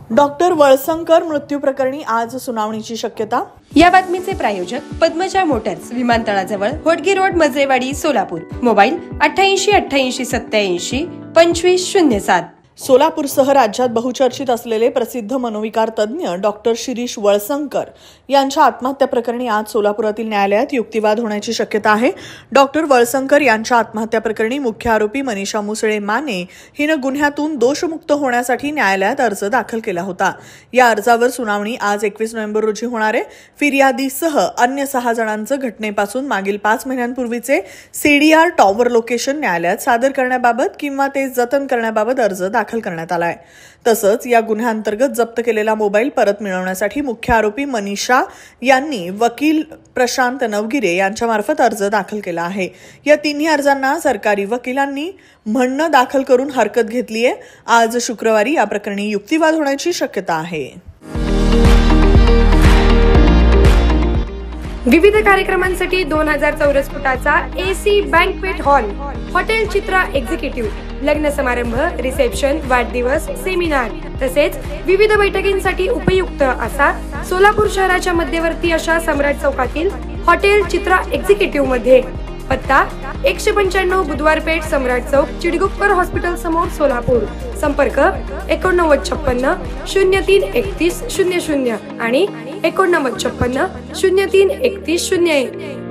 Doctor Walsankar मृत्यू प्रकरणी आज सुनावणीची शक्यता। या बातमीचे प्रायोजक पद्मजा मोटर्स, विमानतळाजवळ होडगी रोड, मजरेवाडी, सोलापूर। मोबाईल 88 88 87 2507। सोलापूरसह राज्यात बहुचर्चित असलेले प्रसिद्ध मनोविकार तज्ञ डॉक्टर शिरीष वळसंकर यांच्या आत्महत्या प्रकरणी आज सोलापुरातील न्यायालयात युक्तिवाद होण्याची शक्यता आहे। डॉक्टर वळसंकर यांच्या आत्महत्या प्रकरणी मुख्य आरोपी मनीषा मुसळे माने हिने गुन्ह्यातून दोषमुक्त होण्यासाठी न्यायालयात अर्ज दाखल केला होता। या अर्जावर सुनावणी आज 21 नोव्हेंबर रोजी होणार आहे। फिर्यादीसह अन्य 6 जणांचं घटनेपासून मागील 5 महिन्यांपूर्वीचे सीडीआर टॉवर लोकेशन न्यायालयात सादर करण्याबाबत किंवा ते जतन करण्याबाबत अर्ज दाखल करण्यात आलाय। तसंच या गुन्ह्याअंतर्गत जप्त केलेला मोबाईल परत मिळवण्यासाठी मुख्य आरोपी मनीषा यांनी वकील प्रशांत नवगिरे यांच्यामार्फत अर्ज दाखल केला आहे। या तिन्ही अर्जांना सरकारी वकिलांनी म्हणणं दाखल करून हरकत घेतली आहे। आज शुक्रवारी या प्रकरणी युक्तिवाद होण्याची शक्यता आहे। विविध कार्यक्रमांसाठी 2000 चौरस फुटाचा एसी बँक्वेट हॉल, हॉटेल चित्रा एक्झिक्युटिव्ह, लग्न समारंभ, रिसेप्शन, वाढदिवस, सेमिनार तसेच विविध बैठकींसाठी उपयुक्त असा सोलापूर शहराच्या मध्यवर्ती अशा सम्राट चौकातील हॉटेल चित्रा एक्झिक्युटिव्ह मध्ये। पत्ता 195 बुधवार पेठ, सम्राट चौक, चिडगुप्कर हॉस्पिटल समोर, सोलापूर। संपर्क 8956 03 31 00 आणि 8956 03 31 01।